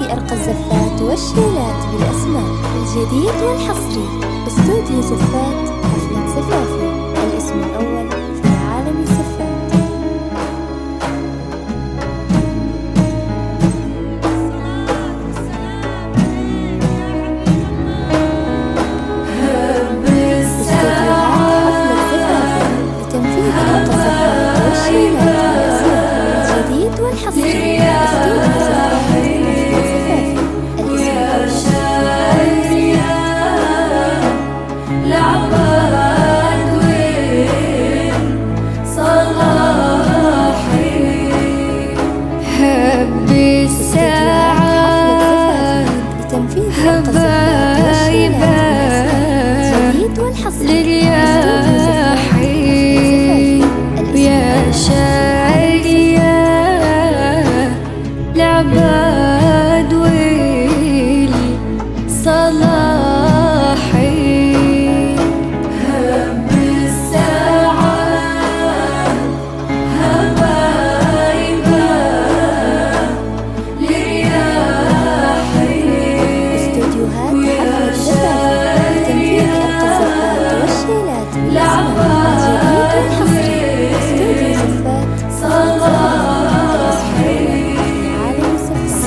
بأرقى الزفات والشيلات بالأسماء، الجديد والحصري. استوديو زفات حفلة زفافي، الاسم الأول في عالم الزفات. للرياحين يا شاعري يا العباد والصلاحين، هب الساعات هبايبا للرياحين. استوديوهات حفلة زفاف لتنفيذ أرقى الزفات والشيلات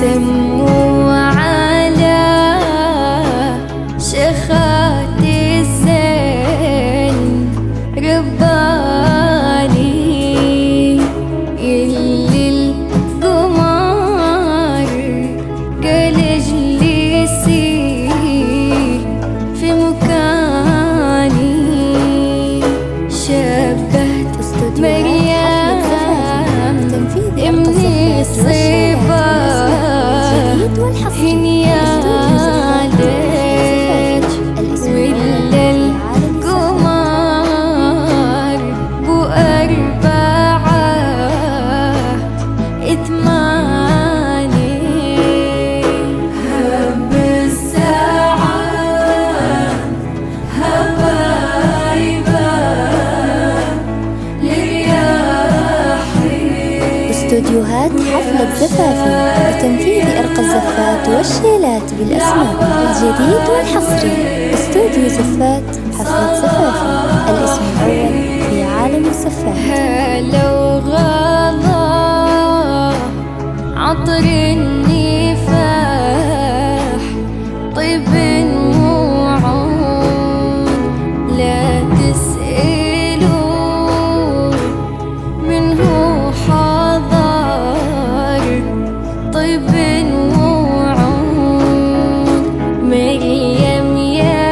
سموا على شيخات الزين رباني يلي القمر قال اجلسي في مكاني، شبهت مريم ابني الصبا هنيالك ولا القمر بو أربعة إثماني، هب الساعات هبايبا للرياحين. استوديوهات حفلة زفافي لتنفيذ أرقى الزفات والشيلات بالأسماء، الجديد والحصري. استوديو زفات حفلة زفافي، الاسم الأول في عالم الزفات. لو غلا عطر النفاح طيب وعود، لا تسألوا منه حضر طيب وعود. مريم يا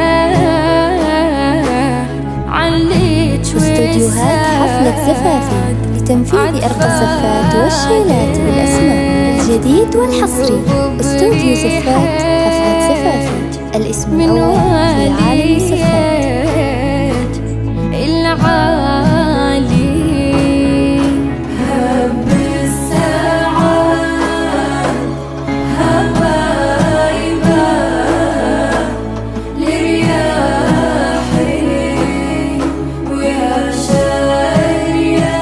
عليت استوديوهات حفلة زفافي لتنفيذ أرقى الزفات والشيلات بالأسماء، الجديد والحصري. استوديو زفات حفلة زفافي، الاسم الأول في عالم الزفات. العالي هب الساعات هبايبا للرياحين ويا شاعري يا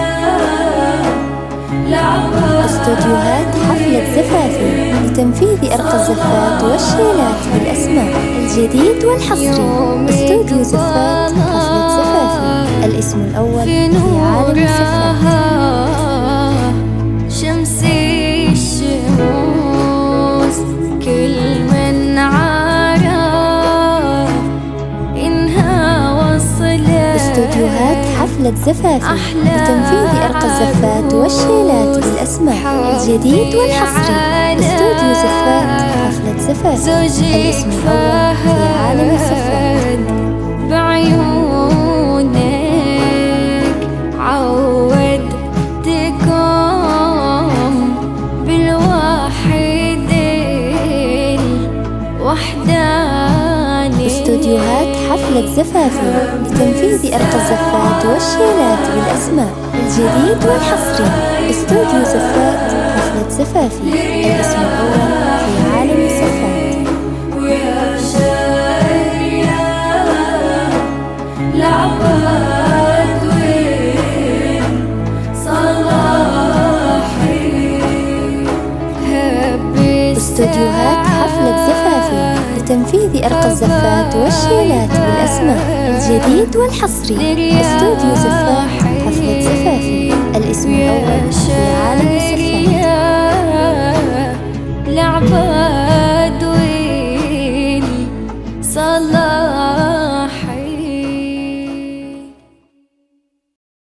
العباد. استوديوهات حفلة زفافي لتنفيذ أرقى الزفات والشيلات بالأسماء، الجديد والحصري. استوديو زفات حفلة زفافي، الاسم الأول في عالم الزفات. شمسي الشموس كل من عرف إنها وصلت. استوديوهات حفلة زفافي لتنفيذ أرقى الزفات والشيلات بالأسماء، الجديد والحصري. استوديو زفات حفلة زفافي، الاسم الأول في عالم الزفات. بعيونك عودتكم بالواحد الوحداني. استوديوهات حفلة زفافي لتنفيذ أرقى الزفات والشيلات بالأسماء، الجديد والحصري. استوديو زفات حفلة زفافي، الاسم الأول في عالم الزفات. ويا شاعري يا العباد والصلاحين، هب استوديوهات بالأسماء الجديد والحصري استوديو زفاف حفلة زفافي الاسم الأول في عالم الزفاف.